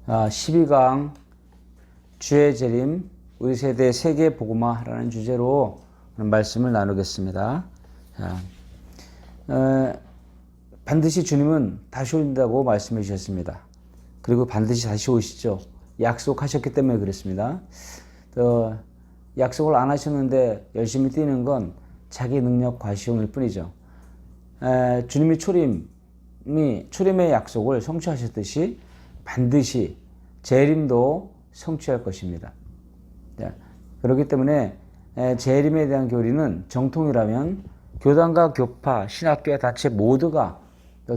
12강 주의 재림 우리 세대 세계 복음화라는 주제로 말씀을 나누겠습니다. 반드시 주님은 다시 오신다고 말씀해 주셨습니다. 그리고 반드시 다시 오시죠. 약속하셨기 때문에 그렇습니다. 약속을 안 하셨는데 열심히 뛰는 건 자기 능력 과시용일 뿐이죠. 주님이 초림의 약속을 성취하셨듯이 반드시 재림도 성취할 것입니다. 그렇기 때문에 재림에 대한 교리는 정통이라면 교단과 교파, 신학교의 단체 모두가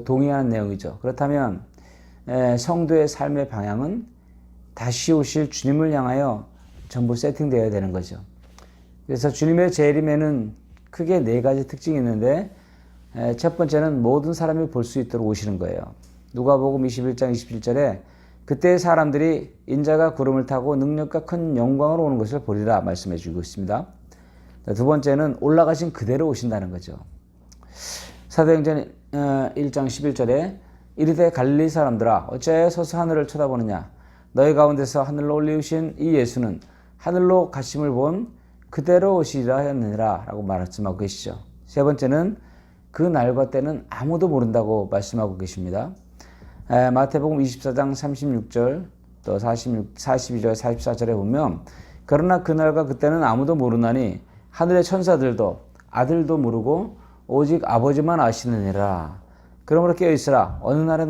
동의하는 내용이죠. 그렇다면 성도의 삶의 방향은 다시 오실 주님을 향하여 전부 세팅되어야 되는 거죠. 그래서 주님의 재림에는 크게 4가지 특징이 있는데 첫 번째는 모든 사람이 볼 수 있도록 오시는 거예요. 누가복음 21장 27절에 그때 사람들이 인자가 구름을 타고 능력과 큰 영광으로 오는 것을 보리라 말씀해 주고 있습니다. 두 번째는 올라가신 그대로 오신다는 거죠. 사도행전 1장 11절에 이르되 갈릴리 사람들아 어찌하여 서서 하늘을 쳐다보느냐 너희 가운데서 하늘로 올리우신 이 예수는 하늘로 가심을 본 그대로 오시리라 하였느니라 라고 말씀하고 계시죠. 세 번째는 그 날과 때는 아무도 모른다고 말씀하고 계십니다. 마태복음 24장 36절 또 42절 44절에 보면 그러나 그날과 그때는 아무도 모르나니 하늘의 천사들도 아들도 모르고 오직 아버지만 아시느니라. 그러므로 깨어있으라. 어느 날에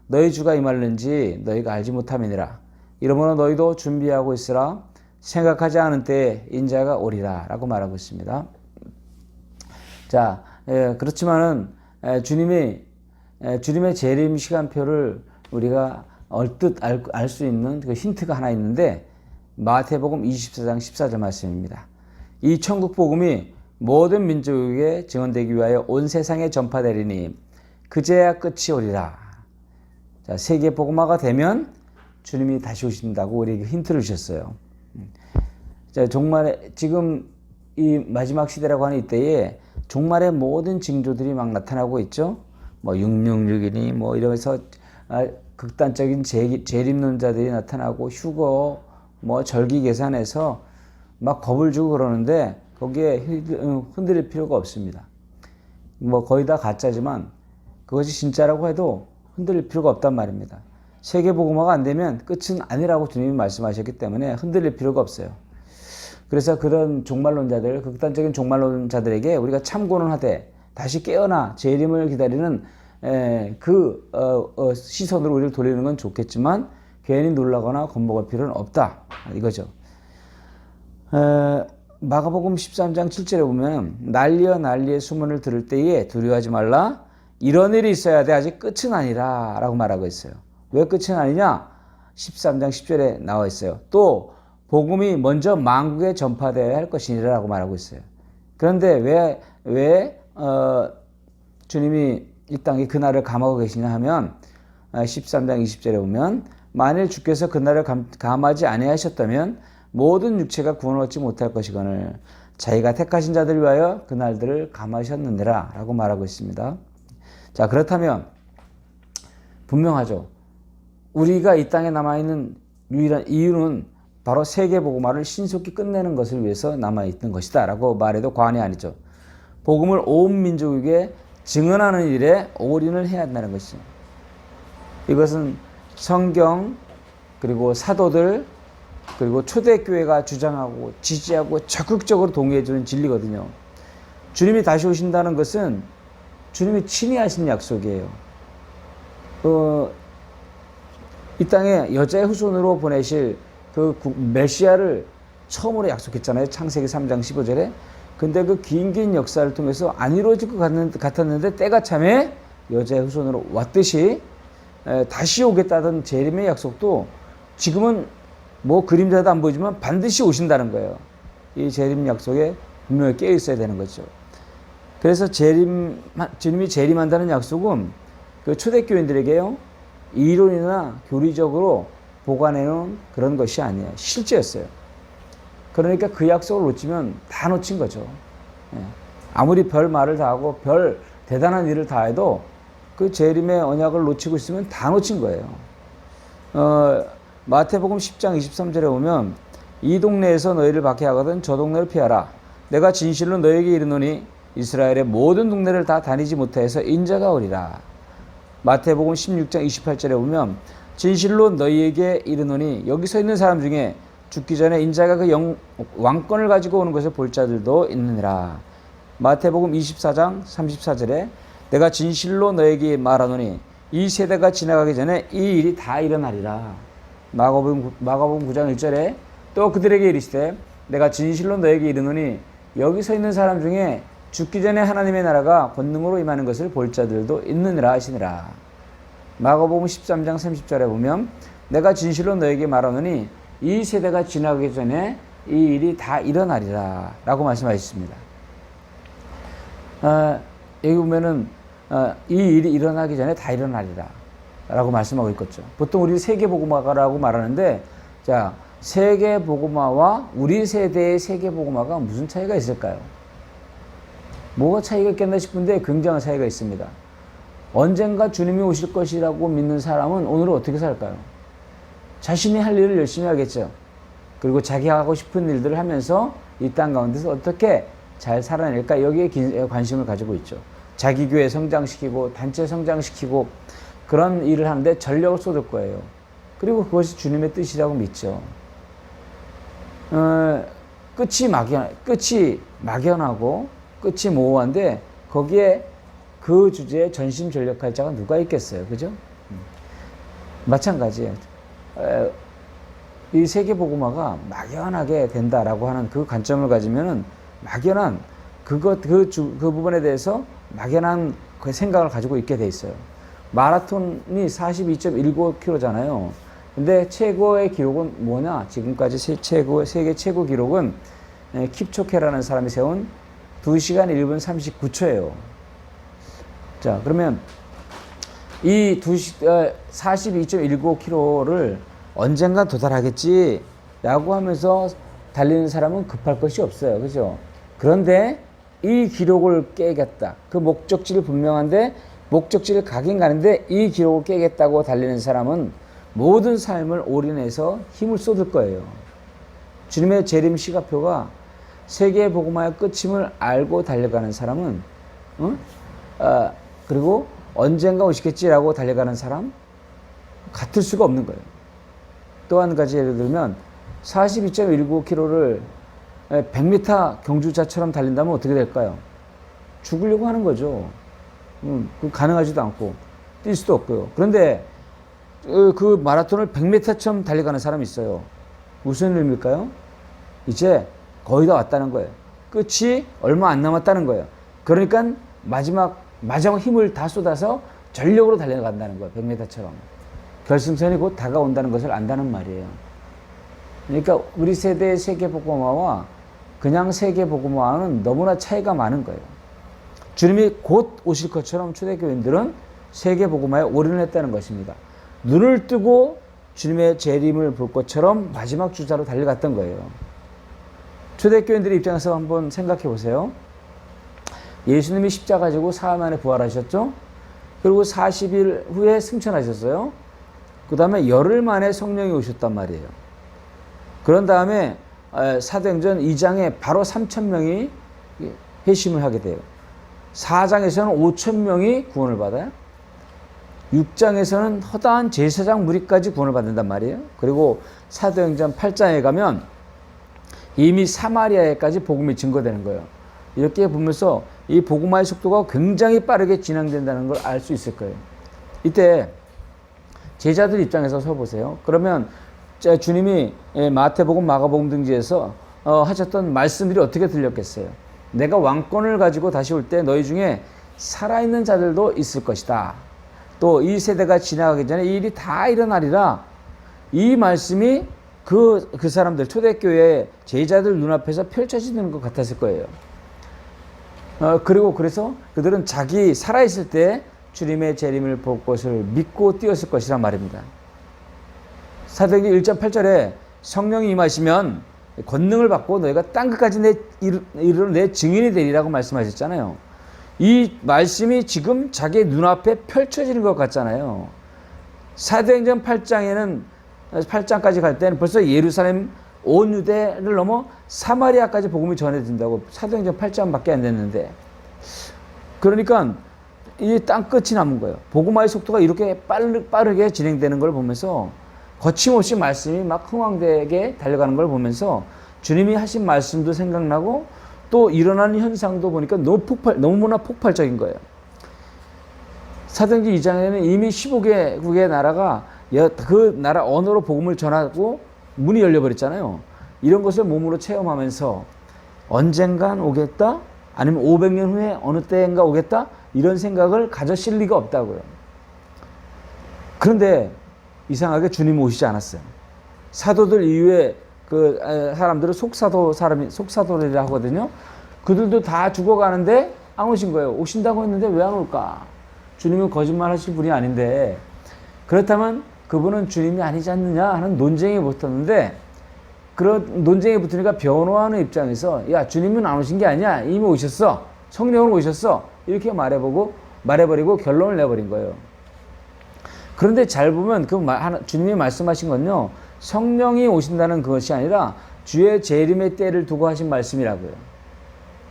너희 주가 임할는지 너희가 알지 못함이니라. 이러므로 너희도 준비하고 있으라. 생각하지 않은 때에 인자가 오리라 라고 말하고 있습니다. 자, 그렇지만은 주님의 재림 시간표를 우리가 얼뜻 알 수 있는 그 힌트가 하나 있는데 마태복음 24장 14절 말씀입니다. 이 천국 복음이 모든 민족에게 증언되기 위하여 온 세상에 전파되리니 그제야 끝이 오리라. 자, 세계 복음화가 되면 주님이 다시 오신다고 우리에게 힌트를 주셨어요. 자, 종말에 지금 이 마지막 시대라고 하는 이때에 종말의 모든 징조들이 막 나타나고 있죠. 뭐 666이니 뭐 이러면서 극단적인 재림론자들이 나타나고 휴거 뭐 절기 계산해서 막 겁을 주고 그러는데 거기에 흔들릴 필요가 없습니다. 뭐 거의 다 가짜지만 그것이 진짜라고 해도 흔들릴 필요가 없단 말입니다. 세계 복음화가 안 되면 끝은 아니라고 주님이 말씀하셨기 때문에 흔들릴 필요가 없어요. 그래서 그런 종말론자들, 극단적인 종말론자들에게 우리가 참고는 하되 다시 깨어나 재림을 기다리는 시선으로 우리를 돌리는 건 좋겠지만 괜히 놀라거나 겁먹을 필요는 없다. 이거죠. 마가복음 13장 7절에 보면 난리의 수문을 들을 때에 두려워하지 말라. 이런 일이 있어야 돼. 아직 끝은 아니라 라고 말하고 있어요. 왜 끝은 아니냐? 13장 10절에 나와 있어요. 또 복음이 먼저 만국에 전파되어야 할 것이니라 라고 말하고 있어요. 그런데 왜 주님이 이 땅에 그날을 감하고 계시냐 하면 13장 20절에 보면 만일 주께서 그날을 감하지 아니하셨다면 모든 육체가 구원을 얻지 못할 것이거늘 자기가 택하신 자들 위하여 그날들을 감하셨느니라 라고 말하고 있습니다. 자, 그렇다면 분명하죠. 우리가 이 땅에 남아있는 유일한 이유는 바로 세계 복음화를 신속히 끝내는 것을 위해서 남아있는 것이다 라고 말해도 과언이 아니죠. 복음을 온 민족에게 증언하는 일에 올인을 해야 한다는 것이죠. 이것은 성경 그리고 사도들 그리고 초대교회가 주장하고 지지하고 적극적으로 동의해주는 진리거든요. 주님이 다시 오신다는 것은 주님이 친히 하신 약속이에요. 이 땅에 여자의 후손으로 보내실 그 메시아를 처음으로 약속했잖아요. 창세기 3장 15절에. 근데 그 긴 역사를 통해서 안 이루어질 것 같았는데 때가 참에 여자의 후손으로 왔듯이 다시 오겠다던 재림의 약속도 지금은 뭐 그림자도 안 보이지만 반드시 오신다는 거예요. 이 재림 약속에 분명히 깨어 있어야 되는 거죠. 그래서 주님이 재림한다는 약속은 그 초대교인들에게요 이론이나 교리적으로 보관해놓은 그런 것이 아니에요. 실제였어요. 그러니까 그 약속을 놓치면 다 놓친 거죠. 아무리 별 말을 다 하고 별 대단한 일을 다 해도 그 재림의 언약을 놓치고 있으면 다 놓친 거예요. 마태복음 10장 23절에 보면 이 동네에서 너희를 박해하거든 저 동네를 피하라. 내가 진실로 너희에게 이르노니 이스라엘의 모든 동네를 다 다니지 못해서 인자가 오리라. 마태복음 16장 28절에 보면 진실로 너희에게 이르노니 여기 서 있는 사람 중에 죽기 전에 인자가 그 왕권을 가지고 오는 것을 볼 자들도 있느니라. 마태복음 24장 34절에 내가 진실로 너에게 말하노니 이 세대가 지나가기 전에 이 일이 다 일어나리라. 마가복음 9장 1절에 또 그들에게 이르시되 내가 진실로 너에게 이르노니 여기 서 있는 사람 중에 죽기 전에 하나님의 나라가 권능으로 임하는 것을 볼 자들도 있느니라 하시니라. 마가복음 13장 30절에 보면 내가 진실로 너에게 말하노니 이 세대가 지나가기 전에 이 일이 다 일어나리라 라고 말씀하셨습니다. 여기 보면은 이 일이 일어나기 전에 다 일어나리라 라고 말씀하고 있겠죠. 보통 우리 세계복음화라고 말하는데, 자, 세계복음화와 우리 세대의 세계복음화가 무슨 차이가 있을까요? 뭐가 차이가 있겠나 싶은데 굉장한 차이가 있습니다. 언젠가 주님이 오실 것이라고 믿는 사람은 오늘은 어떻게 살까요? 자신이 할 일을 열심히 하겠죠. 그리고 자기가 하고 싶은 일들을 하면서 이 땅 가운데서 어떻게 잘 살아낼까, 여기에 관심을 가지고 있죠. 자기 교회 성장시키고 단체 성장시키고 그런 일을 하는데 전력을 쏟을 거예요. 그리고 그것이 주님의 뜻이라고 믿죠. 끝이 막연하고 끝이 모호한데 거기에 그 주제에 전심전력할 자가 누가 있겠어요, 그죠? 마찬가지예요. 이 세계복음화가 막연하게 된다라고 하는 그 관점을 가지면은 막연한 그 부분에 대해서 막연한 그 생각을 가지고 있게 돼 있어요. 마라톤이 42.19km잖아요. 근데 최고의 기록은 뭐냐? 지금까지 세계 최고 기록은 킵초케라는 사람이 세운 2시간 1분 39초예요. 자, 그러면 이 42.19km를 언젠가 도달하겠지라고 하면서 달리는 사람은 급할 것이 없어요. 그죠? 그런데 이 기록을 깨겠다. 그 목적지를 분명한데 목적지를 가긴 가는데 이 기록을 깨겠다고 달리는 사람은 모든 삶을 올인해서 힘을 쏟을 거예요. 주님의 재림 시간표가 세계 복음화의 끝임을 알고 달려가는 사람은 그리고 언젠가 오시겠지라고 달려가는 사람 같을 수가 없는 거예요. 또 한 가지 예를 들면 42.19km를 100m 경주자처럼 달린다면 어떻게 될까요? 죽으려고 하는 거죠. 가능하지도 않고 뛸 수도 없고요. 그런데 그 마라톤을 100m처럼 달려가는 사람이 있어요. 무슨 의미일까요? 이제 거의 다 왔다는 거예요. 끝이 얼마 안 남았다는 거예요. 그러니까 마지막 힘을 다 쏟아서 전력으로 달려간다는 거예요. 100m처럼. 결승선이 곧 다가온다는 것을 안다는 말이에요. 그러니까 우리 세대의 세계복음화와 그냥 세계복음화는 너무나 차이가 많은 거예요. 주님이 곧 오실 것처럼 초대교인들은 세계복음화에 올인했다는 것입니다. 눈을 뜨고 주님의 재림을 볼 것처럼 마지막 주자로 달려갔던 거예요. 초대교인들의 입장에서 한번 생각해 보세요. 예수님이 십자가 지고 사흘 만에 부활하셨죠? 그리고 40일 후에 승천하셨어요. 그 다음에 열흘 만에 성령이 오셨단 말이에요. 그런 다음에 사도행전 2장에 바로 3,000명이 회심을 하게 돼요. 4장에서는 5,000명이 구원을 받아요. 6장에서는 허다한 제사장 무리까지 구원을 받는단 말이에요. 그리고 사도행전 8장에 가면 이미 사마리아에까지 복음이 증거되는 거예요. 이렇게 보면서 이 복음화의 속도가 굉장히 빠르게 진행된다는 걸 알 수 있을 거예요. 이때 제자들 입장에서 서보세요. 그러면 주님이 마태복음, 마가복음 등지에서 하셨던 말씀들이 어떻게 들렸겠어요? 내가 왕권을 가지고 다시 올 때 너희 중에 살아있는 자들도 있을 것이다. 또 이 세대가 지나가기 전에 이 일이 다 일어나리라. 이 말씀이 그 사람들, 초대교회 제자들 눈앞에서 펼쳐지는 것 같았을 거예요. 그래서 그들은 자기 살아있을 때 주님의 재림을 볼 것을 믿고 뛰었을 것이란 말입니다. 사도행전 1장 8절에 성령이 임하시면 권능을 받고 너희가 땅끝까지 이르러 내 증인이 되리라고 말씀하셨잖아요. 이 말씀이 지금 자기 눈앞에 펼쳐지는 것 같잖아요. 사도행전 8장까지 갈 때는 벌써 예루살렘 온 유대를 넘어 사마리아까지 복음이 전해진다고. 사도행전 8장밖에 안 됐는데. 그러니까 이 땅 끝이 남은 거예요. 복음화의 속도가 이렇게 빠르게 진행되는 걸 보면서 거침없이 말씀이 막 흥황되게 달려가는 걸 보면서 주님이 하신 말씀도 생각나고 또 일어나는 현상도 보니까 너무나 폭발적인 거예요. 사도행전 2장에는 이미 15개국의 나라가 그 나라 언어로 복음을 전하고 문이 열려버렸잖아요. 이런 것을 몸으로 체험하면서 언젠간 오겠다? 아니면 500년 후에 어느 때인가 오겠다? 이런 생각을 가졌을 리가 없다고요. 그런데 이상하게 주님 오시지 않았어요. 사도들 이후에 그 사람들은 속사도들이라 하거든요. 그들도 다 죽어가는데 안 오신 거예요. 오신다고 했는데 왜 안 올까? 주님은 거짓말 하실 분이 아닌데, 그렇다면 그분은 주님이 아니지 않느냐 하는 논쟁이 붙었는데, 그런 논쟁이 붙으니까 변호하는 입장에서 야, 주님은 안 오신 게 아니야. 이미 오셨어. 성령은 오셨어. 이렇게 말해버리고 결론을 내버린 거예요. 그런데 잘 보면 주님이 말씀하신 건요, 성령이 오신다는 그것이 아니라 주의 재림의 때를 두고 하신 말씀이라고요.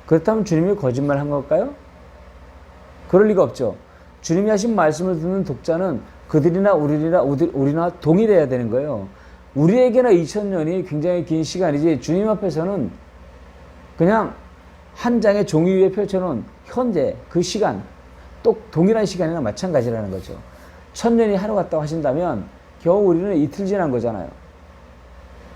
그렇다면 주님이 거짓말 한 걸까요? 그럴 리가 없죠. 주님이 하신 말씀을 듣는 독자는 그들이나 우리나 동일해야 되는 거예요. 우리에게나 2000년이 굉장히 긴 시간이지, 주님 앞에서는 그냥 한 장의 종이 위에 펼쳐놓은 현재 그 시간, 또 동일한 시간이나 마찬가지라는 거죠. 1000년이 하루 같다고 하신다면 겨우 우리는 이틀 지난 거잖아요.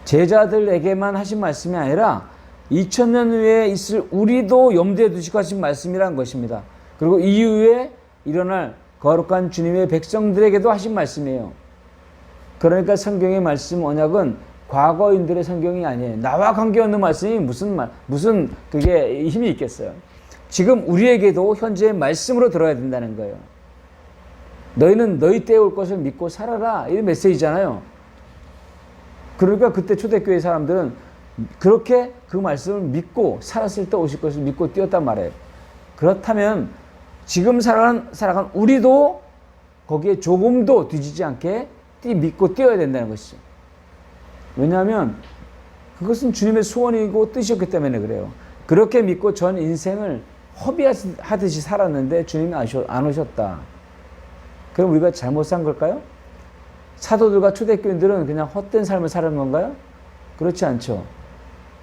제자들에게만 하신 말씀이 아니라 2000년 후에 있을 우리도 염두에 두시고 하신 말씀이란 것입니다. 그리고 이후에 일어날 거룩한 주님의 백성들에게도 하신 말씀이에요. 그러니까 성경의 말씀 언약은 과거인들의 성경이 아니에요. 나와 관계없는 말씀이 무슨 그게 힘이 있겠어요. 지금 우리에게도 현재의 말씀으로 들어야 된다는 거예요. 너희는 너희 때에 올 것을 믿고 살아라. 이런 메시지잖아요. 그러니까 그때 초대교회 사람들은 그렇게 그 말씀을 믿고 살았을 때 오실 것을 믿고 뛰었단 말이에요. 그렇다면 지금 살아간 우리도 거기에 조금도 뒤지지 않게 믿고 뛰어야 된다는 것이죠. 왜냐하면 그것은 주님의 소원이고 뜻이었기 때문에 그래요. 그렇게 믿고 전 인생을 허비하듯이 살았는데 주님이 안 오셨다. 그럼 우리가 잘못 산 걸까요? 사도들과 초대교인들은 그냥 헛된 삶을 사는 건가요? 그렇지 않죠.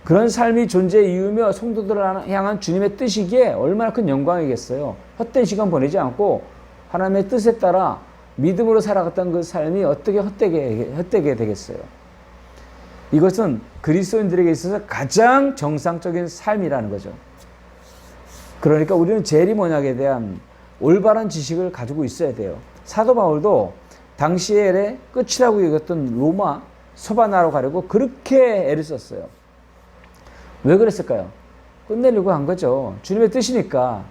그런 삶이 존재 이유며 성도들을 향한 주님의 뜻이기에 얼마나 큰 영광이겠어요. 헛된 시간 보내지 않고 하나님의 뜻에 따라 믿음으로 살아갔던 그 삶이 어떻게 헛되게 되겠어요. 이것은 그리스도인들에게 있어서 가장 정상적인 삶이라는 거죠. 그러니까 우리는 재림 언약에 대한 올바른 지식을 가지고 있어야 돼요. 사도 바울도 당시에 끝이라고 여겼던 로마 서바나로 가려고 그렇게 애를 썼어요. 왜 그랬을까요? 끝내려고 한 거죠. 주님의 뜻이니까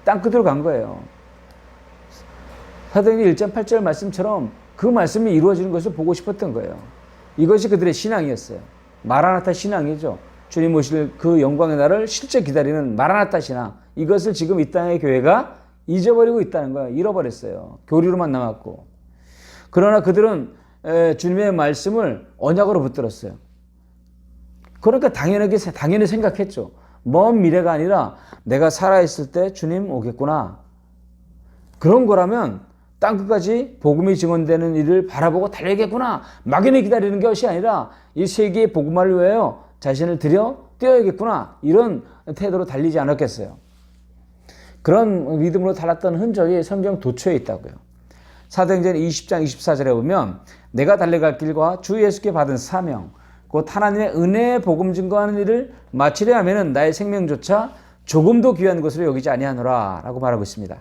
땅끝으로 간 거예요. 사도행전 1장 8절 말씀처럼 그 말씀이 이루어지는 것을 보고 싶었던 거예요. 이것이 그들의 신앙이었어요. 마라나타 신앙이죠. 주님 오실 그 영광의 날을 실제 기다리는 마라나타 신앙. 이것을 지금 이 땅의 교회가 잊어버리고 있다는 거예요. 잃어버렸어요. 교리로만 남았고. 그러나 그들은 주님의 말씀을 언약으로 붙들었어요. 그러니까 당연히 생각했죠. 먼 미래가 아니라 내가 살아있을 때 주님 오겠구나. 그런 거라면 땅끝까지 복음이 증언되는 일을 바라보고 달려야겠구나. 막연히 기다리는 것이 아니라 이 세계의 복음화를 위하여 자신을 들여 뛰어야겠구나. 이런 태도로 달리지 않았겠어요. 그런 믿음으로 달았던 흔적이 성경 도처에 있다고요. 사도행전 20장 24절에 보면 내가 달려갈 길과 주 예수께 받은 사명 곧 하나님의 은혜의 복음 증거하는 일을 마치려 하면은 나의 생명조차 조금도 귀한 것으로 여기지 아니하노라 라고 말하고 있습니다.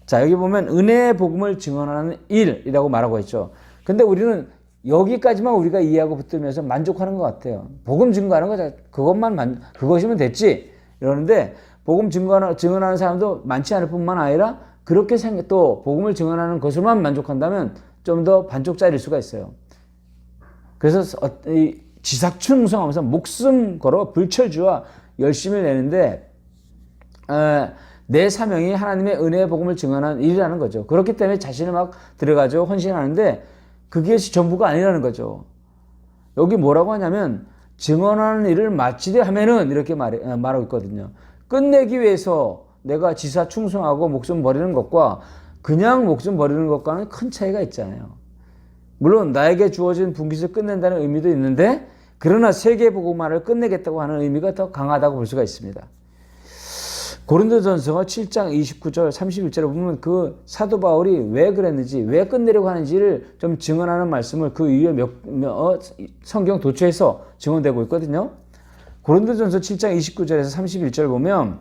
자, 여기 보면 은혜의 복음을 증언하는 일이라고 말하고 있죠. 근데 우리는 여기까지만 우리가 이해하고 붙들면서 만족하는 것 같아요. 복음 증거하는 거 그것이면 됐지 이러는데 복음 증언하는 사람도 많지 않을 뿐만 아니라 그렇게 또 복음을 증언하는 것으로만 만족한다면 좀 더 반쪽짜리일 수가 있어요. 그래서 지삭충성하면서 목숨 걸어 불철주와 열심을 내는데 내 사명이 하나님의 은혜의 복음을 증언하는 일이라는 거죠. 그렇기 때문에 자신을 막 들어가죠. 헌신하는데 그것이 전부가 아니라는 거죠. 여기 뭐라고 하냐면 증언하는 일을 마치되 하면은 이렇게 말하고 있거든요. 끝내기 위해서 내가 지사 충성하고 목숨 버리는 것과 그냥 목숨 버리는 것과는 큰 차이가 있잖아요. 물론 나에게 주어진 분깃을 끝낸다는 의미도 있는데 그러나 세계복음화를 끝내겠다고 하는 의미가 더 강하다고 볼 수가 있습니다. 고린도전서 7장 29절 31절에 보면 그 사도 바울이 왜 그랬는지 왜 끝내려고 하는지를 좀 증언하는 말씀을 그 이후에 성경 도처에서 증언되고 있거든요. 고린도전서 7장 29절에서 31절 보면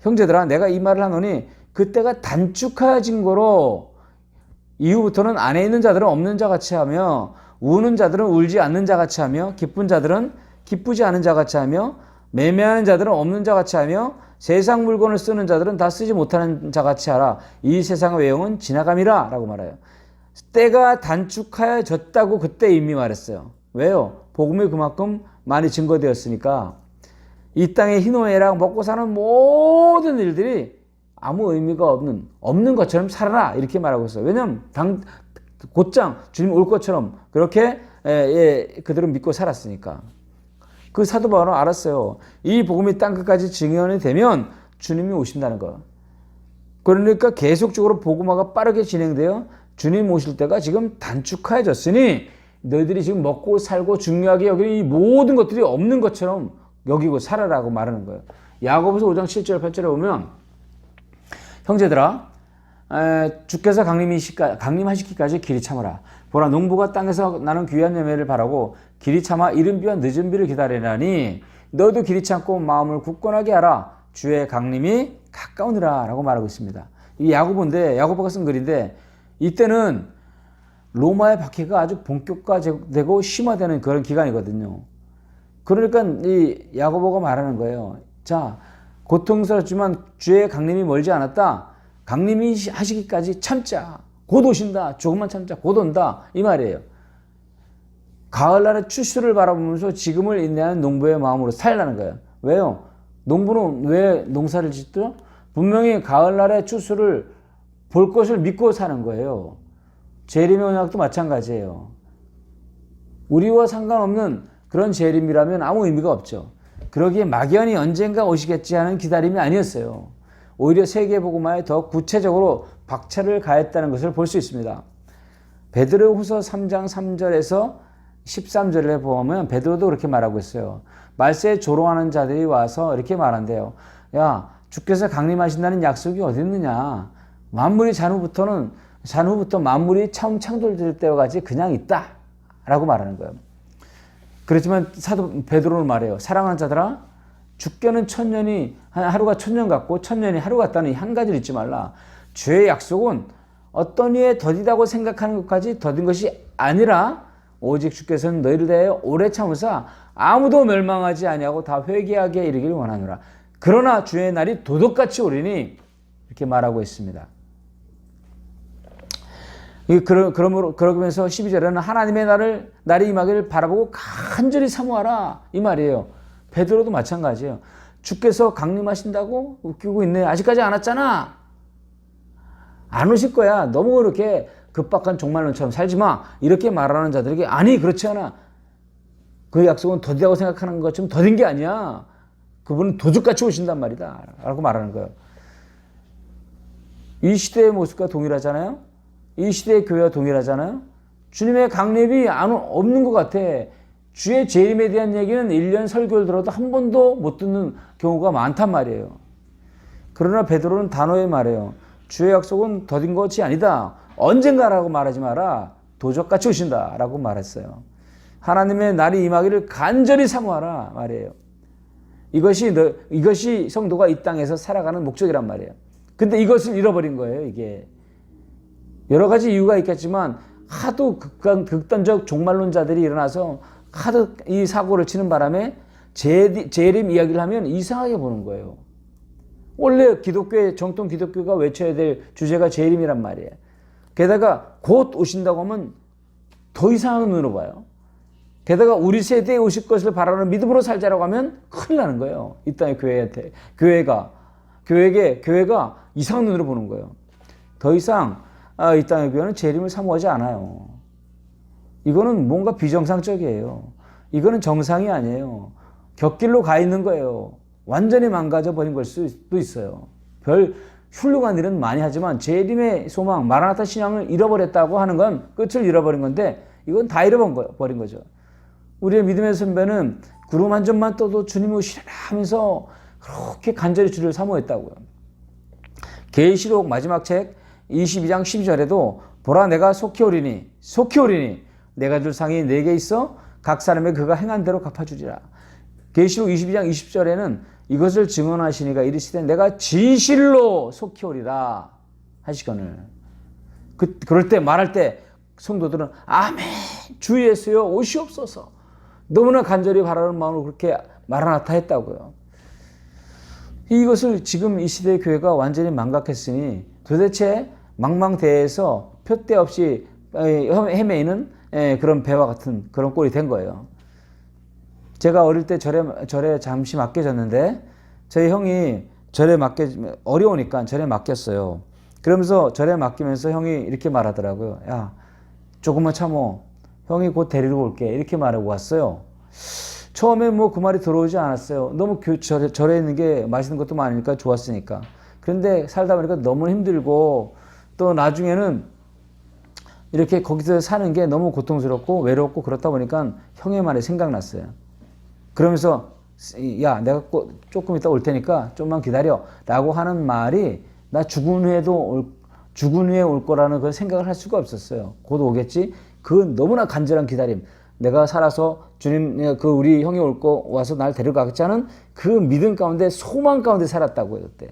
형제들아 내가 이 말을 하노니 그때가 단축하여진 거로 이후부터는 안에 있는 자들은 없는 자 같이 하며 우는 자들은 울지 않는 자 같이 하며 기쁜 자들은 기쁘지 않은 자 같이 하며 매매하는 자들은 없는 자 같이 하며 세상 물건을 쓰는 자들은 다 쓰지 못하는 자 같이 하라. 이 세상의 외형은 지나감이라 라고 말해요. 때가 단축하여졌다고 그때 이미 말했어요. 왜요? 복음이 그만큼 많이 증거되었으니까 이 땅의 희노애락 먹고 사는 모든 일들이 아무 의미가 없는 것처럼 살아라 이렇게 말하고 있어요. 왜냐하면 곧장 주님 올 것처럼 그렇게 그들은 믿고 살았으니까. 그 사도 바울은 알았어요. 이 복음이 땅끝까지 증언이 되면 주님이 오신다는 거. 그러니까 계속적으로 복음화가 빠르게 진행되어 주님 오실 때가 지금 단축해졌으니 너희들이 지금 먹고 살고 중요하게 여기는 이 모든 것들이 없는 것처럼 여기고 살아라고 말하는 거예요. 야고보서 5장 7절 8절에 보면 형제들아 주께서 강림하시기까지 길이 참으라. 보라 농부가 땅에서 나는 귀한 열매를 바라고 길이 참아 이른 비와 늦은 비를 기다리라니 너도 길이 참고 마음을 굳건하게 하라. 주의 강림이 가까우니라 라고 말하고 있습니다. 이 야고보가 쓴 글인데 이때는 로마의 박해가 아주 본격화되고 심화되는 그런 기간이거든요. 그러니까 이 야고보가 말하는 거예요. 자, 고통스럽지만 주의 강림이 멀지 않았다. 강림이 하시기까지 참자. 곧 오신다. 조금만 참자. 곧 온다. 이 말이에요. 가을날의 추수를 바라보면서 지금을 인내하는 농부의 마음으로 살라는 거예요. 왜요? 농부는 왜 농사를 짓죠? 분명히 가을날의 추수를 볼 것을 믿고 사는 거예요. 재림의 언약도 마찬가지예요. 우리와 상관없는 그런 재림이라면 아무 의미가 없죠. 그러기에 막연히 언젠가 오시겠지 하는 기다림이 아니었어요. 오히려 세계복음화에 더 구체적으로 박차를 가했다는 것을 볼 수 있습니다. 베드로후서 3장 3절에서 13절에 보면 베드로도 그렇게 말하고 있어요. 말세에 조롱하는 자들이 와서 이렇게 말한대요. 야, 주께서 강림하신다는 약속이 어디 있느냐? 만물이 잔후부터 만물이 처음 창조될 때와 같이 그냥 있다 라고 말하는 거예요. 그렇지만 사도 베드로는 말해요. 사랑하는 자들아, 주께는 하루가 천년 같고 천년이 하루 같다는 한 가지를 잊지 말라. 주의 약속은 어떤 이에 더디다고 생각하는 것까지 더딘 것이 아니라 오직 주께서는 너희를 대하여 오래 참으사 아무도 멸망하지 아니하고 다 회개하게 이르기를 원하노라. 그러나 주의 날이 도둑같이 오리니 이렇게 말하고 있습니다. 그러면서 12절에는 하나님의 날이 임하기를 바라보고 간절히 사모하라 이 말이에요. 베드로도 마찬가지예요. 주께서 강림하신다고 웃기고 있네. 아직까지 안 왔잖아. 안 오실 거야. 너무 그렇게 급박한 종말론처럼 살지 마. 이렇게 말하는 자들에게 아니 그렇지 않아. 그 약속은 더디다고 생각하는 것처럼 더딘 게 아니야. 그분은 도둑같이 오신단 말이다 라고 말하는 거예요. 이 시대의 모습과 동일하잖아요. 이 시대의 교회와 동일하잖아요. 주님의 강림이 없는 것 같아. 주의 재림에 대한 얘기는 1년 설교를 들어도 한 번도 못 듣는 경우가 많단 말이에요. 그러나 베드로는 단호히 말해요. 주의 약속은 더딘 것이 아니다. 언젠가라고 말하지 마라. 도적같이 오신다 라고 말했어요. 하나님의 날이 임하기를 간절히 사모하라 말이에요. 이것이 성도가 이 땅에서 살아가는 목적이란 말이에요. 근데 이것을 잃어버린 거예요. 이게 여러 가지 이유가 있겠지만 하도 극단적 종말론자들이 일어나서 하도 이 사고를 치는 바람에 재림 이야기를 하면 이상하게 보는 거예요. 원래 정통 기독교가 외쳐야 될 주제가 재림이란 말이에요. 게다가 곧 오신다고 하면 더 이상한 눈으로 봐요. 게다가 우리 세대에 오실 것을 바라는 믿음으로 살자라고 하면 큰일 나는 거예요. 이 땅의 교회가 이상한 눈으로 보는 거예요. 더 이상 이 땅의 교회는 재림을 사모하지 않아요. 이거는 뭔가 비정상적이에요. 이거는 정상이 아니에요. 곁길로 가 있는 거예요. 완전히 망가져 버린 걸 수도 있어요. 별 훌륭한 일은 많이 하지만 재림의 소망, 마라나타 신앙을 잃어버렸다고 하는 건 끝을 잃어버린 건데 이건 다 잃어버린 거죠. 우리의 믿음의 선배는 구름 한 점만 떠도 주님이 오시려나 하면서 그렇게 간절히 주를 사모했다고요. 계시록 마지막 책 22장 12절에도 보라 내가 속히 오리니 내가 줄 상이 내게 있어 각 사람의 그가 행한 대로 갚아주리라. 계시록 22장 20절에는 이것을 증언하시니가 이르시되 내가 진실로 속히 오리라 하시거늘. 그럴 때 말할 때 성도들은 아멘 주 예수여 오시옵소서 너무나 간절히 바라는 마음으로 그렇게 마라나타 했다고요. 이것을 지금 이 시대의 교회가 완전히 망각했으니 도대체 망망대해에서 표대 없이 헤매이는 그런 배와 같은 그런 꼴이 된 거예요. 제가 어릴 때 절에 잠시 맡겨졌는데 저희 형이 어려우니까 절에 맡겼어요. 그러면서 절에 맡기면서 형이 이렇게 말하더라고요. 야, 조금만 참어. 형이 곧 데리러 올게. 이렇게 말하고 왔어요. 처음에 뭐 그 말이 들어오지 않았어요. 너무 절에 있는 게 맛있는 것도 많으니까 좋았으니까. 그런데 살다 보니까 너무 힘들고 또 나중에는 이렇게 거기서 사는 게 너무 고통스럽고 외롭고 그렇다 보니까 형의 말이 생각났어요. 그러면서 야 내가 조금 이따 올 테니까 좀만 기다려 라고 하는 말이 나 죽은 후에 올 거라는 그런 생각을 할 수가 없었어요. 곧 오겠지. 그 너무나 간절한 기다림. 내가 살아서 주님 우리 형이 와서 날 데려가겠지 하는 그 믿음 가운데 소망 가운데 살았다고요. 그때.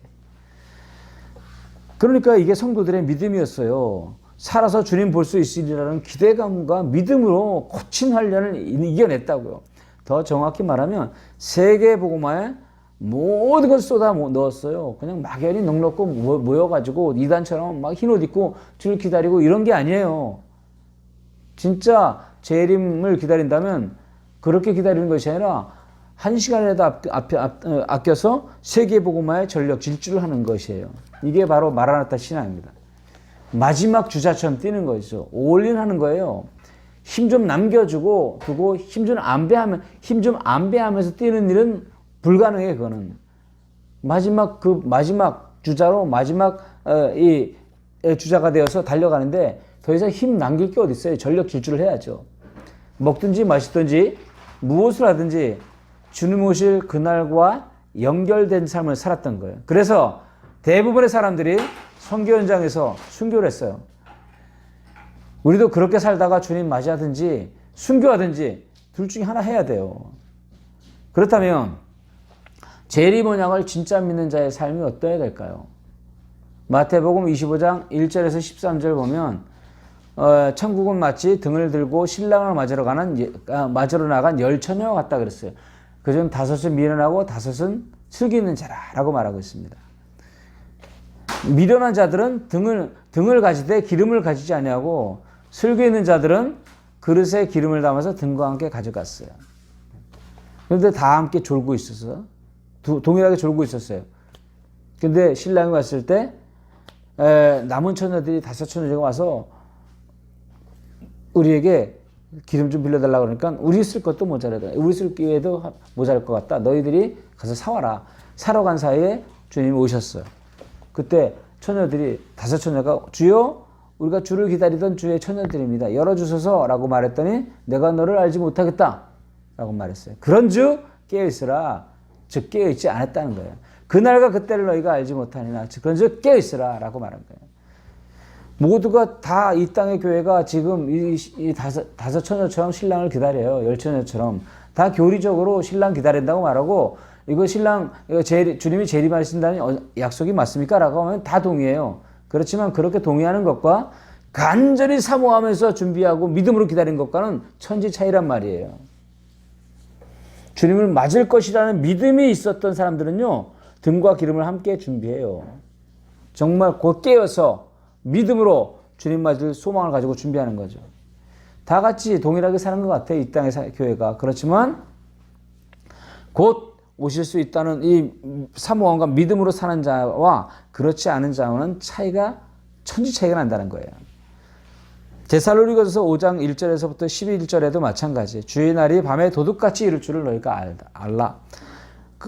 그러니까 이게 성도들의 믿음이었어요. 살아서 주님 볼 수 있으리라는 기대감과 믿음으로 거친 환란을 이겨냈다고요. 더 정확히 말하면 세계복음화에 모든 것을 쏟아 넣었어요. 그냥 막연히 넉넉고 모여가지고 이단처럼 막 흰옷 입고 줄 기다리고 이런 게 아니에요. 진짜 재림을 기다린다면 그렇게 기다리는 것이 아니라 한 시간이라도 아껴서 세계복음화에 전력 질주를 하는 것이에요. 이게 바로 마라나타 신앙입니다. 마지막 주자처럼 뛰는 거죠. 올인하는 거예요. 힘 좀 남겨주고 두고 힘 좀 안배하면서 뛰는 일은 불가능해. 그거는 마지막 주자로 마지막 이 주자가 되어서 달려가는데 더 이상 힘 남길 게 어디 있어요. 전력 질주를 해야죠. 먹든지 마시든지 무엇을 하든지 주님 오실 그날과 연결된 삶을 살았던 거예요. 그래서 대부분의 사람들이 선교 현장에서 순교를 했어요. 우리도 그렇게 살다가 주님 맞이하든지 순교하든지 둘 중에 하나 해야 돼요. 그렇다면 재림 언약을 진짜 믿는 자의 삶이 어떠해야 될까요? 마태복음 25장 1절에서 13절 보면 천국은 마치 등을 들고 신랑을 맞으러 나간 열 처녀와 같다 그랬어요. 그중 5은 미련하고 5은 슬기는 자라라고 말하고 있습니다. 미련한 자들은 등을 가지되 기름을 가지지 아니하고 슬기 있는 자들은 그릇에 기름을 담아서 등과 함께 가져갔어요. 그런데 다 함께 졸고 있어서 동일하게 졸고 있었어요. 근데 신랑이 왔을 때 남은 처녀들이 5처녀가 와서 우리에게 기름 좀 빌려달라고 그러니까 우리 쓸 것도 모자라다. 우리 쓸 기회도 모자랄 것 같다. 너희들이 가서 사와라. 사러 간 사이에 주님이 오셨어요. 그때 처녀들이 5처녀가 주여 우리가 주를 기다리던 주의 처녀들입니다. 열어주소서 라고 말했더니 내가 너를 알지 못하겠다 라고 말했어요. 그런 주 깨어있으라. 즉 깨어있지 않았다는 거예요. 그날과 그때를 너희가 알지 못하니나 즉 그런 주 깨어있으라 라고 말한 거예요. 모두가 다 이 땅의 교회가 지금 이 5처녀처럼 신랑을 기다려요. 10처녀처럼 다 교리적으로 신랑 기다린다고 말하고 이거 주님이 재림하신다는 약속이 맞습니까? 라고 하면 다 동의해요. 그렇지만 그렇게 동의하는 것과 간절히 사모하면서 준비하고 믿음으로 기다린 것과는 천지 차이란 말이에요. 주님을 맞을 것이라는 믿음이 있었던 사람들은요, 등과 기름을 함께 준비해요. 정말 곧 깨어서 믿음으로 주님 맞을 소망을 가지고 준비하는 거죠. 다 같이 동일하게 사는 것 같아요. 이 땅의 교회가. 그렇지만 곧 오실 수 있다는 이 사모함과 믿음으로 사는 자와 그렇지 않은 자와는 천지 차이가 난다는 거예요. 데살로니가서 5장 1절에서부터 11절에도 마찬가지. 주의 날이 밤에 도둑같이 이룰 줄을 너희가 알라.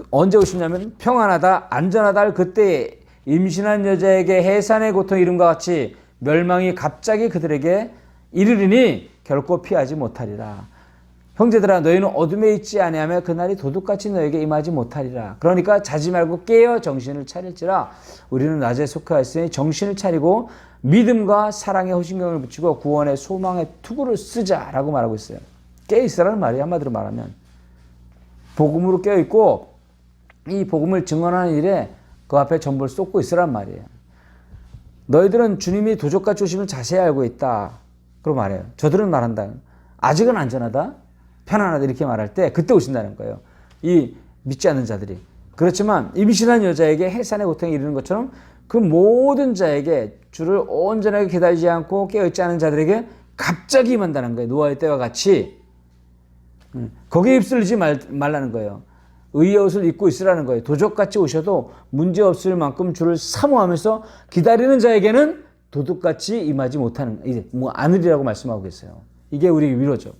언제 오시냐면 평안하다 안전하다 할 그때 임신한 여자에게 해산의 고통 이름과 같이 멸망이 갑자기 그들에게 이르리니 결코 피하지 못하리라. 형제들아 너희는 어둠에 있지 아니하며 그날이 도둑같이 너에게 임하지 못하리라. 그러니까 자지 말고 깨어 정신을 차릴지라. 우리는 낮에 속하였으니 정신을 차리고 믿음과 사랑에 호신경을 붙이고 구원의 소망의 투구를 쓰자라고 말하고 있어요. 깨어있으라는 말이 한마디로 말하면 복음으로 깨어있고 이 복음을 증언하는 일에 그 앞에 전부를 쏟고 있으란 말이에요. 너희들은 주님이 도적같이 오심을 자세히 알고 있다. 그러고 말해요. 저들은 말한다. 아직은 안전하다. 편안하다. 이렇게 말할 때 그때 오신다는 거예요. 이 믿지 않는 자들이. 그렇지만 임신한 여자에게 해산의 고통이 이르는 것처럼 그 모든 자에게 주를 온전하게 기다리지 않고 깨어있지 않은 자들에게 갑자기 임한다는 거예요. 노아의 때와 같이. 거기에 휩쓸리지 말라는 거예요. 의의 옷을 입고 있으라는 거예요. 도적같이 오셔도 문제없을 만큼 주를 사모하면서 기다리는 자에게는 도둑같이 임하지 못하는, 이제 않으리라고 말씀하고 계세요. 이게 우리 위로죠.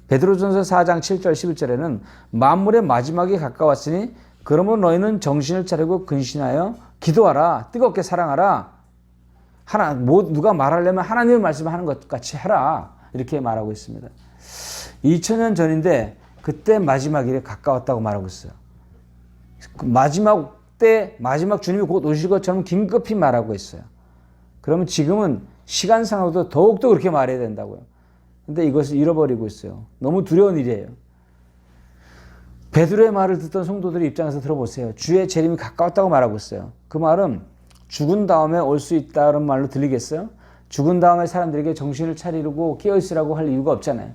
베드로전서 4장 7절 11절에는 만물의 마지막이 가까웠으니 그러므로 너희는 정신을 차리고 근신하여 기도하라. 뜨겁게 사랑하라. 누가 말하려면 하나님의 말씀을 하는 것 같이 하라. 이렇게 말하고 있습니다. 2000년 전인데 그때 마지막 일에 가까웠다고 말하고 있어요. 마지막 주님이 곧 오실 것처럼 긴급히 말하고 있어요. 그러면 지금은 시간상으로도 더욱더 그렇게 말해야 된다고요. 근데 이것을 잃어버리고 있어요. 너무 두려운 일이에요. 베드로의 말을 듣던 성도들의 입장에서 들어보세요. 주의 재림이 가까웠다고 말하고 있어요. 그 말은 죽은 다음에 올 수 있다는 말로 들리겠어요? 죽은 다음에 사람들에게 정신을 차리고 깨어있으라고 할 이유가 없잖아요.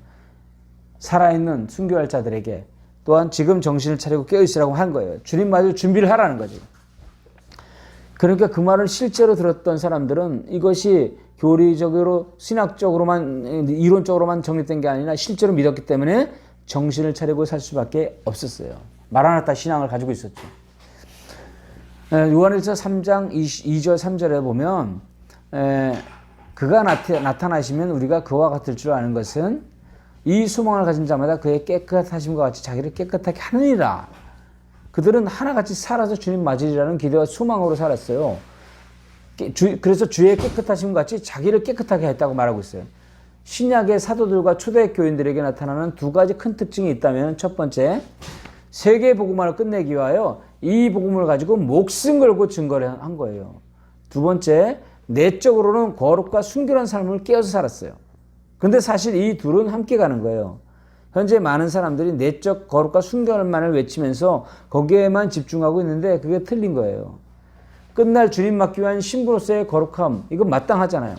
살아있는 순교할 자들에게 또한 지금 정신을 차리고 깨어있으라고 한 거예요. 주님마저 준비를 하라는 거죠. 그러니까 그 말을 실제로 들었던 사람들은 이것이 교리적으로 신학적으로만 이론적으로만 정립된 게 아니라 실제로 믿었기 때문에 정신을 차리고 살 수밖에 없었어요. 마라나타 신앙을 가지고 있었죠. 요한일서 3장 2절 3절에 보면 그가 나타나시면 우리가 그와 같을 줄 아는 것은 이 소망을 가진 자마다 그의 깨끗하심과 같이 자기를 깨끗하게 하느니라. 그들은 하나같이 살아서 주님 맞으리라는 기대와 소망으로 살았어요. 그래서 주의 깨끗하심과 같이 자기를 깨끗하게 했다고 말하고 있어요. 신약의 사도들과 초대 교인들에게 나타나는 두 가지 큰 특징이 있다면 첫 번째, 세계 복음화를 끝내기 위하여 이 복음을 가지고 목숨 걸고 증거를 한 거예요. 두 번째, 내적으로는 거룩과 순결한 삶을 깨어서 살았어요. 근데 사실 이 둘은 함께 가는 거예요. 현재 많은 사람들이 내적 거룩과 순결만을 외치면서 거기에만 집중하고 있는데 그게 틀린 거예요. 끝날 주님 맞기 위한 신부로서의 거룩함, 이건 마땅하잖아요.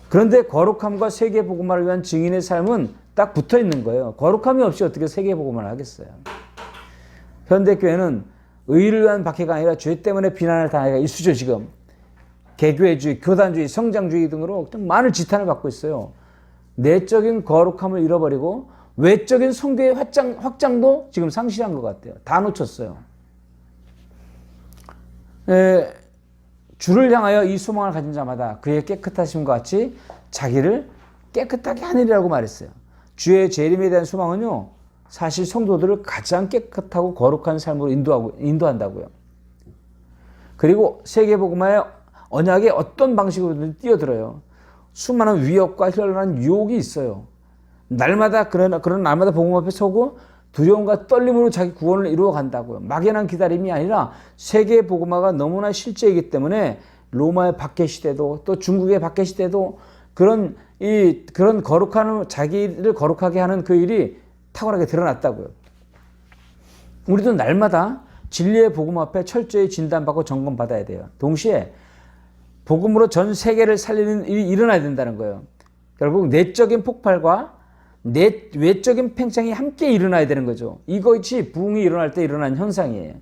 그런데 거룩함과 세계복음화를 위한 증인의 삶은 딱 붙어 있는 거예요. 거룩함이 없이 어떻게 세계복음화를 하겠어요. 현대교회는 의를 위한 박해가 아니라 죄 때문에 비난을 당하기가 일수죠. 지금 개교회주의, 교단주의, 성장주의 등으로 많은 지탄을 받고 있어요. 내적인 거룩함을 잃어버리고 외적인 성교의 확장도 지금 상실한 것 같아요. 다 놓쳤어요. 주를 향하여 이 소망을 가진 자마다 그의 깨끗하심과 같이 자기를 깨끗하게 하느리라고 말했어요. 주의 재림에 대한 소망은요, 사실 성도들을 가장 깨끗하고 거룩한 삶으로 인도한다고요. 그리고 세계복음화의 언약에 어떤 방식으로든 뛰어들어요. 수많은 위협과 현란한 유혹이 있어요. 그런 날마다 복음 앞에 서고 두려움과 떨림으로 자기 구원을 이루어 간다고요. 막연한 기다림이 아니라 세계 복음화가 너무나 실제이기 때문에 로마의 박해 시대도 또 중국의 박해 시대도 그런 거룩한 자기를 거룩하게 하는 그 일이 탁월하게 드러났다고요. 우리도 날마다 진리의 복음 앞에 철저히 진단받고 점검받아야 돼요. 동시에 복음으로 전 세계를 살리는 일이 일어나야 된다는 거예요. 결국 내적인 폭발과 외적인 팽창이 함께 일어나야 되는 거죠. 이것이 부흥이 일어날 때 일어난 현상이에요.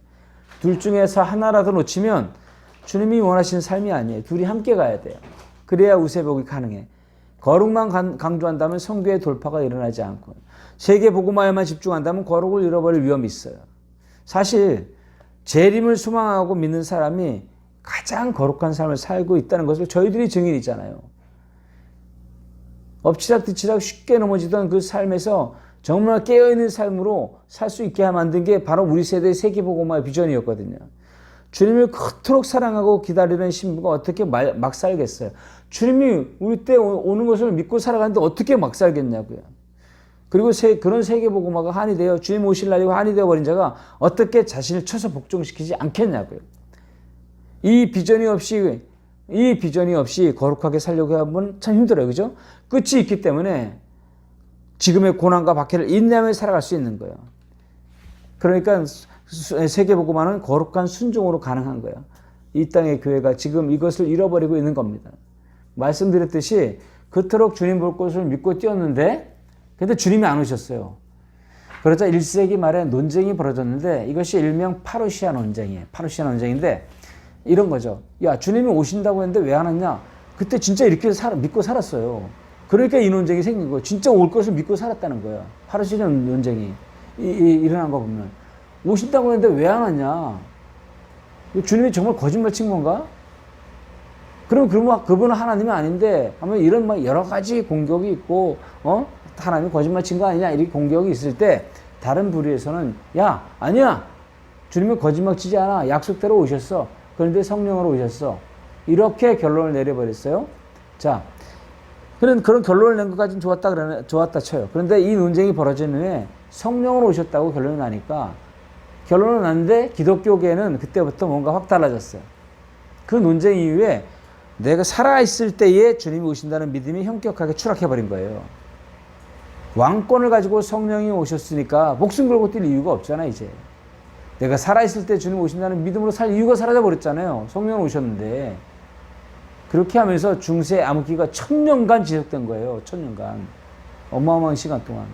둘 중에서 하나라도 놓치면 주님이 원하시는 삶이 아니에요. 둘이 함께 가야 돼요. 그래야 우세복이 가능해. 거룩만 강조한다면 성교의 돌파가 일어나지 않고 세계 복음화에만 집중한다면 거룩을 잃어버릴 위험이 있어요. 사실 재림을 소망하고 믿는 사람이 가장 거룩한 삶을 살고 있다는 것을 저희들이 증인이잖아요. 엎치락뒤치락 쉽게 넘어지던 그 삶에서 정말 깨어있는 삶으로 살 수 있게 만든 게 바로 우리 세대의 세계복음화의 비전이었거든요. 주님을 그토록 사랑하고 기다리는 신부가 어떻게 막 살겠어요? 주님이 우리 때 오는 것을 믿고 살아가는데 어떻게 막 살겠냐고요. 그리고 그런 세계복음화가 한이 되어 주님 오실 날이 한이 되어버린 자가 어떻게 자신을 쳐서 복종시키지 않겠냐고요. 이 비전이 없이 거룩하게 살려고 하면 참 힘들어요. 그죠? 끝이 있기 때문에 지금의 고난과 박해를 인내하며 살아갈 수 있는 거예요. 그러니까 세계복음화는 거룩한 순종으로 가능한 거예요. 이 땅의 교회가 지금 이것을 잃어버리고 있는 겁니다. 말씀드렸듯이 그토록 주님 볼 것을 믿고 뛰었는데 근데 주님이 안 오셨어요. 그러자 1세기 말에 논쟁이 벌어졌는데 이것이 일명 파루시아 논쟁이에요. 파루시아 논쟁인데 이런 거죠. 야, 주님이 오신다고 했는데 왜 안 왔냐? 그때 진짜 이렇게 믿고 살았어요. 그러니까 이 논쟁이 생긴 거예요. 진짜 올 것을 믿고 살았다는 거예요. 파루시아 논쟁이 일어난 거 보면. 오신다고 했는데 왜 안 왔냐? 주님이 정말 거짓말 친 건가? 그럼 그분은 하나님이 아닌데 하면 이런 막 여러 가지 공격이 있고 하나님이 거짓말 친 거 아니냐 이렇게 공격이 있을 때 다른 부류에서는 야 아니야 주님은 거짓말 치지 않아 약속대로 오셨어 그런데 성령으로 오셨어 이렇게 결론을 내려버렸어요. 자 그런 결론을 낸 것까지는 좋았다 쳐요. 그런데 이 논쟁이 벌어진 후에 성령으로 오셨다고 결론이 나니까 결론은 났는데 기독교계는 그때부터 뭔가 확 달라졌어요. 그 논쟁 이후에 내가 살아있을 때에 주님이 오신다는 믿음이 현격하게 추락해버린 거예요. 왕권을 가지고 성령이 오셨으니까 목숨 걸고 뛸 이유가 없잖아 이제. 내가 살아있을 때 주님 오신다는 믿음으로 살 이유가 사라져버렸잖아요. 성령 오셨는데. 그렇게 하면서 중세 암흑기가 1000년간 지속된 거예요. 1000년간. 어마어마한 시간 동안.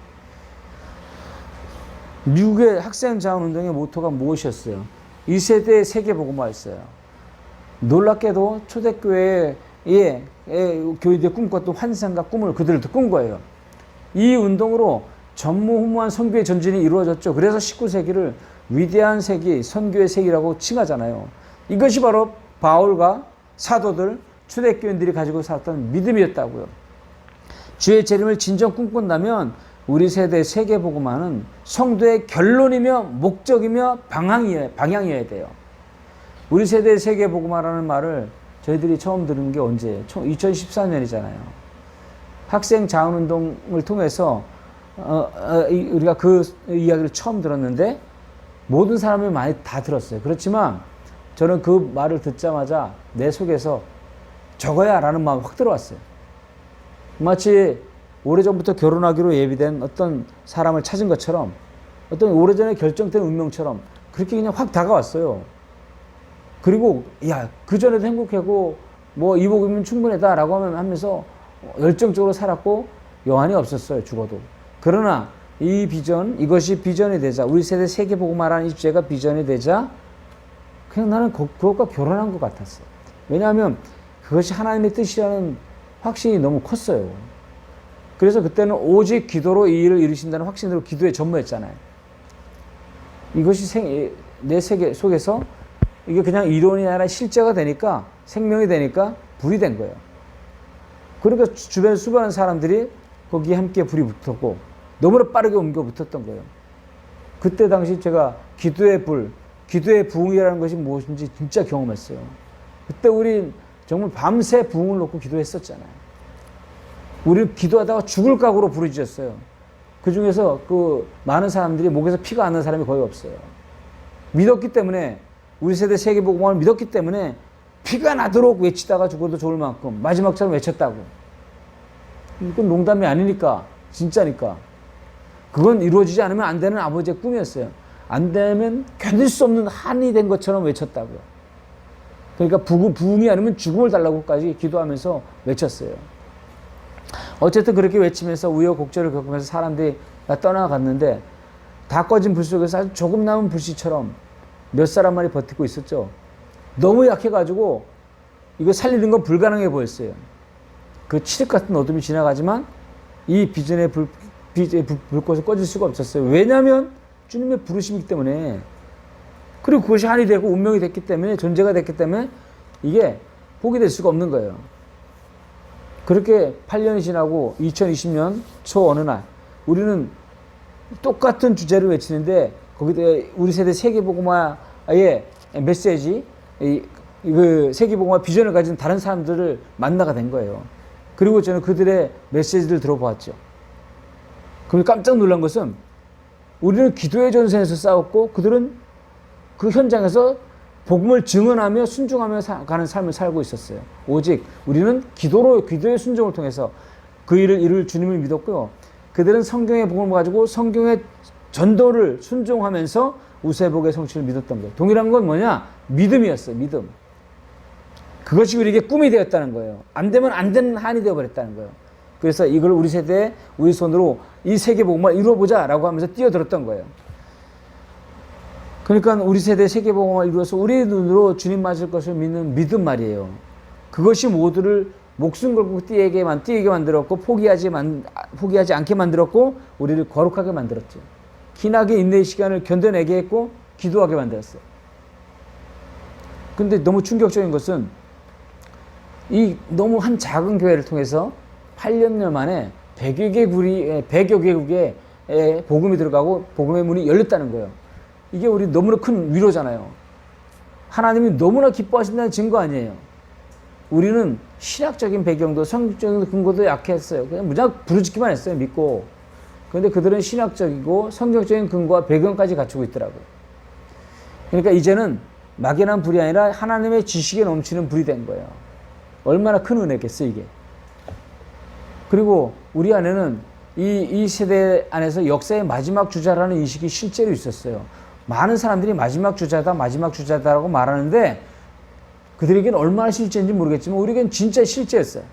미국의 학생 자원운동의 모토가 무엇이었어요? 2세대의 세계복음화였어요. 놀랍게도 초대교회의 교회들이 꿈꿨던 환상과 꿈을 그들도 꾼 거예요. 이 운동으로 전무후무한 선교의 전진이 이루어졌죠. 그래서 19세기를 위대한 세기, 선교의 세기라고 칭하잖아요. 이것이 바로 바울과 사도들, 초대교인들이 가지고 살았던 믿음이었다고요. 주의 재림을 진정 꿈꾼다면 우리 세대의 세계복음화는 성도의 결론이며 목적이며 방향이어야 돼요. 우리 세대의 세계복음화라는 말을 저희들이 처음 들은 게 언제예요? 2014년이잖아요. 학생 자원운동을 통해서 우리가 그 이야기를 처음 들었는데 모든 사람이 많이 다 들었어요. 그렇지만 저는 그 말을 듣자마자 내 속에서 저거야 라는 마음이 확 들어왔어요. 마치 오래전부터 결혼하기로 예비된 어떤 사람을 찾은 것처럼 어떤 오래전에 결정된 운명처럼 그렇게 그냥 확 다가왔어요. 그리고 야, 그전에도 행복하고 뭐 이복이면 충분하다 라고 하면서 열정적으로 살았고 여한이 없었어요. 죽어도. 그러나 이 비전, 이것이 비전이 되자 우리 세대 세계복음화라는 이 주제가 비전이 되자 그냥 나는 그것과 결혼한 것 같았어요. 왜냐하면 그것이 하나님의 뜻이라는 확신이 너무 컸어요. 그래서 그때는 오직 기도로 이 일을 이루신다는 확신으로 기도에 전무했잖아요. 이것이 내 세계 속에서 이게 그냥 이론이 아니라 실제가 되니까 생명이 되니까 불이 된 거예요. 그러니까 주변에 수많은 사람들이 거기에 함께 불이 붙었고 너무나 빠르게 옮겨 붙었던 거예요. 그때 당시 제가 기도의 불, 기도의 부흥이라는 것이 무엇인지 진짜 경험했어요. 그때 우리 정말 밤새 부흥을 놓고 기도했었잖아요. 우리 기도하다가 죽을 각오로 부르짖었어요. 그 중에서 그 많은 사람들이 목에서 피가 안 나는 사람이 거의 없어요. 믿었기 때문에 우리 세대 세계복음화를 믿었기 때문에 피가 나도록 외치다가 죽어도 좋을 만큼 마지막처럼 외쳤다고. 이건 농담이 아니니까 진짜니까. 그건 이루어지지 않으면 안 되는 아버지의 꿈이었어요. 안 되면 견딜 수 없는 한이 된 것처럼 외쳤다고요. 그러니까 부흥이 아니면 죽음을 달라고까지 기도하면서 외쳤어요. 어쨌든 그렇게 외치면서 우여곡절을 겪으면서 사람들이 떠나갔는데 다 꺼진 불 속에서 아주 조금 남은 불씨처럼 몇 사람만이 버티고 있었죠. 너무 약해가지고 이거 살리는 건 불가능해 보였어요. 그 칠흑 같은 어둠이 지나가지만 이 비전의 불꽃을 꺼질 수가 없었어요. 왜냐하면 주님의 부르심이기 때문에. 그리고 그것이 한이 되고 운명이 됐기 때문에, 존재가 됐기 때문에 이게 포기될 수가 없는 거예요. 그렇게 8년이 지나고 2020년 초 어느 날 우리는 똑같은 주제를 외치는데 거기다 우리 세대 세계복음화의 메시지, 그 세계복음화 비전을 가진 다른 사람들을 만나게 된 거예요. 그리고 저는 그들의 메시지를 들어보았죠. 그럼 깜짝 놀란 것은 우리는 기도의 전선에서 싸웠고 그들은 그 현장에서 복음을 증언하며 순종하며 가는 삶을 살고 있었어요. 오직 우리는 기도의 순종을 통해서 그 일을 이룰 주님을 믿었고요. 그들은 성경의 복음을 가지고 성경의 전도를 순종하면서 우세복의 성취를 믿었던 거예요. 동일한 건 뭐냐? 믿음이었어요. 믿음. 그것이 우리에게 꿈이 되었다는 거예요. 안 되면 안 되는 한이 되어버렸다는 거예요. 그래서 이걸 우리 세대에 우리 손으로 이 세계복음을 이루어보자라고 하면서 뛰어들었던 거예요. 그러니까 우리 세대 세계복음을 이루어서 우리의 눈으로 주님 맞을 것을 믿는 믿음 말이에요. 그것이 모두를 목숨 걸고 뛰게 만들었고 포기하지 않게 만들었고 우리를 거룩하게 만들었죠. 기나게 인내의 시간을 견뎌내게 했고 기도하게 만들었어요. 근데 너무 충격적인 것은 이 너무 한 작은 교회를 통해서 8년 만에 100여 개국에 복음이 들어가고 복음의 문이 열렸다는 거예요. 이게 우리 너무나 큰 위로잖아요. 하나님이 너무나 기뻐하신다는 증거 아니에요. 우리는 신학적인 배경도 성경적인 근거도 약했어요. 그냥 무작정 부르짖기만 했어요. 믿고. 그런데 그들은 신학적이고 성경적인 근거와 배경까지 갖추고 있더라고요. 그러니까 이제는 막연한 불이 아니라 하나님의 지식에 넘치는 불이 된 거예요. 얼마나 큰 은혜겠어요, 이게. 그리고 우리 안에는 이 세대 안에서 역사의 마지막 주자라는 인식이 실제로 있었어요. 많은 사람들이 마지막 주자다라고 말하는데 그들에게는 얼마나 실제인지 모르겠지만 우리에겐 진짜 실제였어요.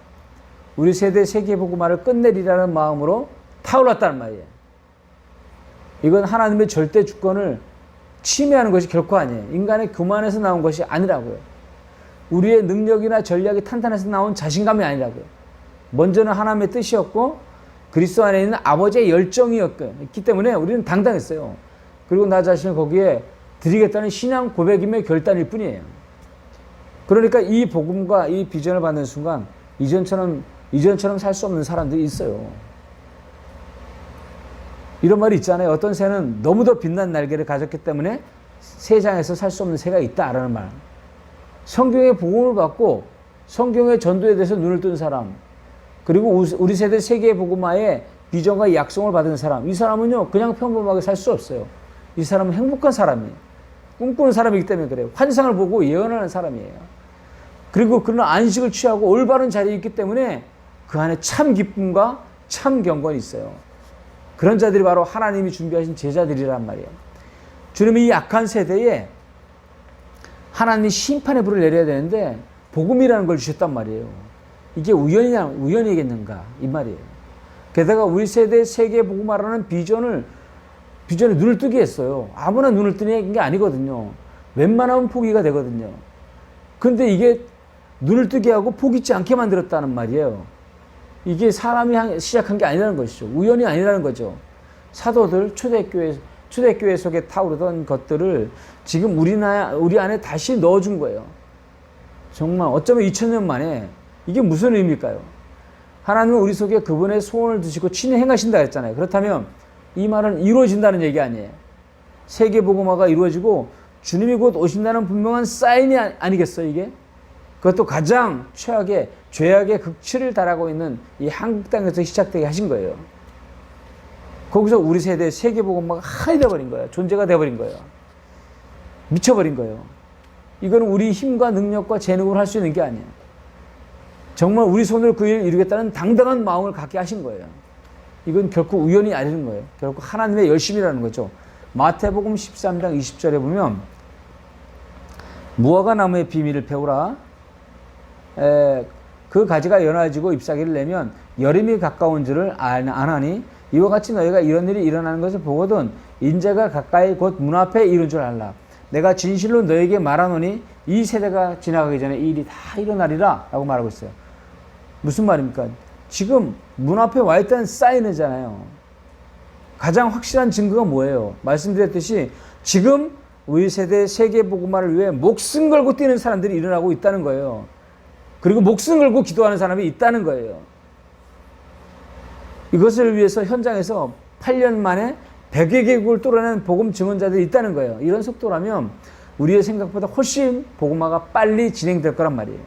우리 세대 세계복음화를 끝내리라는 마음으로 타올랐다는 말이에요. 이건 하나님의 절대 주권을 침해하는 것이 결코 아니에요. 인간의 교만에서 나온 것이 아니라고요. 우리의 능력이나 전략이 탄탄해서 나온 자신감이 아니라고요. 먼저는 하나님의 뜻이었고 그리스도 안에 있는 아버지의 열정이었기 때문에 우리는 당당했어요. 그리고 나 자신을 거기에 드리겠다는 신앙 고백이며 결단일 뿐이에요. 그러니까 이 복음과 이 비전을 받는 순간 이전처럼 살 수 없는 사람들이 있어요. 이런 말이 있잖아요. 어떤 새는 너무도 빛난 날개를 가졌기 때문에 세상에서 살 수 없는 새가 있다라는 말. 성경의 복음을 받고 성경의 전도에 대해서 눈을 뜬 사람, 그리고 우리 세대 세계 복음화의 비전과 약속을 받은 사람, 이 사람은요 그냥 평범하게 살 수 없어요. 이 사람은 행복한 사람이에요. 꿈꾸는 사람이기 때문에 그래요. 환상을 보고 예언하는 사람이에요. 그리고 그는 안식을 취하고 올바른 자리에 있기 때문에 그 안에 참 기쁨과 참 경건이 있어요. 그런 자들이 바로 하나님이 준비하신 제자들이란 말이에요. 주님이 이 약한 세대에 하나님이 심판의 불을 내려야 되는데 복음이라는 걸 주셨단 말이에요. 이게 우연이겠는가 이 말이에요. 게다가 우리 세대 세계 복음화라는 비전에 눈을 뜨게 했어요. 아무나 눈을 뜨는 게 아니거든요. 웬만하면 포기가 되거든요. 그런데 이게 눈을 뜨게 하고 포기치 않게 만들었다는 말이에요. 이게 사람이 시작한 게 아니라는 것이죠. 우연이 아니라는 거죠. 사도들 초대교회 속에 타오르던 것들을 지금 우리 안에 다시 넣어준 거예요. 정말 어쩌면 2000년 만에 이게 무슨 의미일까요? 하나님은 우리 속에 그분의 소원을 두시고 친히 행하신다 했잖아요. 그렇다면 이 말은 이루어진다는 얘기 아니에요. 세계복음화가 이루어지고 주님이 곧 오신다는 분명한 사인이 아니겠어요, 이게? 그것도 가장 죄악의 극치를 달하고 있는 이 한국 땅에서 시작되게 하신 거예요. 거기서 우리 세대 세계복음화가 하이 되어버린 거예요. 존재가 되어버린 거예요. 미쳐버린 거예요. 이거는 우리 힘과 능력과 재능으로 할 수 있는 게 아니에요. 정말 우리 손으로 그 일을 이루겠다는 당당한 마음을 갖게 하신 거예요. 이건 결코 우연이 아니는 거예요. 결코 하나님의 열심이라는 거죠. 마태복음 13장 20절에 보면 무화과 나무의 비밀을 배우라. 그 가지가 연해지고 잎사귀를 내면 여름이 가까운 줄을 아나니 이와 같이 너희가 이런 일이 일어나는 것을 보거든 인자가 가까이 곧 문 앞에 이른 줄 알라. 내가 진실로 너에게 말하노니 이 세대가 지나가기 전에 이 일이 다 일어나리라 라고 말하고 있어요. 무슨 말입니까? 지금 문 앞에 와 있다는 사인이잖아요. 가장 확실한 증거가 뭐예요? 말씀드렸듯이 지금 우리 세대 세계복음화를 위해 목숨 걸고 뛰는 사람들이 일어나고 있다는 거예요. 그리고 목숨 걸고 기도하는 사람이 있다는 거예요. 이것을 위해서 현장에서 8년 만에 100여 개국을 뚫어낸 복음 증언자들이 있다는 거예요. 이런 속도라면 우리의 생각보다 훨씬 복음화가 빨리 진행될 거란 말이에요.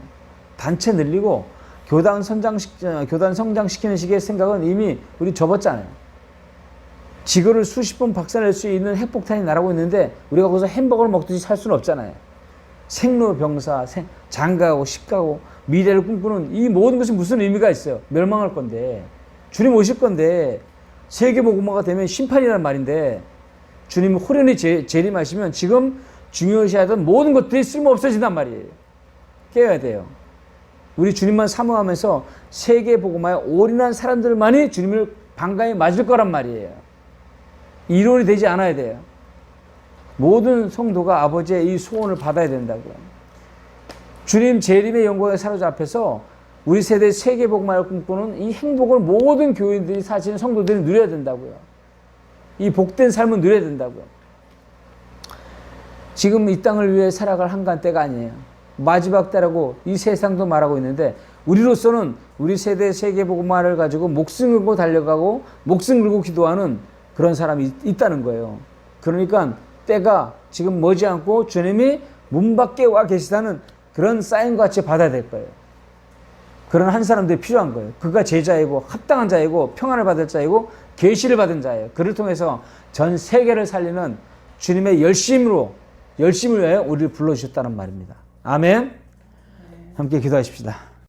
단체 늘리고 교단 성장시키는 식의 생각은 이미 우리 접었잖아요. 지구를 수십 번 박살낼 수 있는 핵폭탄이 날아오고 있는데 우리가 거기서 햄버거를 먹듯이 살 수는 없잖아요. 생로병사, 장가고 십가고 미래를 꿈꾸는 이 모든 것이 무슨 의미가 있어요? 멸망할 건데, 주님 오실 건데, 세계복음화가 되면 심판이란 말인데, 주님이 호련히 재림하시면 지금 중요시하던 모든 것들이 쓸모없어진단 말이에요. 깨어야 돼요. 우리 주님만 사모하면서 세계복음화에 올인한 사람들만이 주님을 반가이 맞을 거란 말이에요. 이론이 되지 않아야 돼요. 모든 성도가 아버지의 이 소원을 받아야 된다고요. 주님 재림의 영광에 사로잡혀서 우리 세대 세계복음화를 꿈꾸는 이 행복을 모든 교인들이 사시는 성도들이 누려야 된다고요. 이 복된 삶을 누려야 된다고요. 지금 이 땅을 위해 살아갈 한간 때가 아니에요. 마지막 때라고 이 세상도 말하고 있는데 우리로서는 우리 세대 세계복음화를 가지고 목숨 걸고 달려가고 목숨 걸고 기도하는 그런 사람이 있다는 거예요. 그러니까 때가 지금 머지않고 주님이 문 밖에 와 계시다는 그런 사인과 같이 받아야 될 거예요. 그런 한 사람들이 필요한 거예요. 그가 제자이고 합당한 자이고 평안을 받을 자이고 계시를 받은 자예요. 그를 통해서 전 세계를 살리는 주님의 열심을 위하여 우리를 불러주셨다는 말입니다. 아멘. 함께 기도하십시다.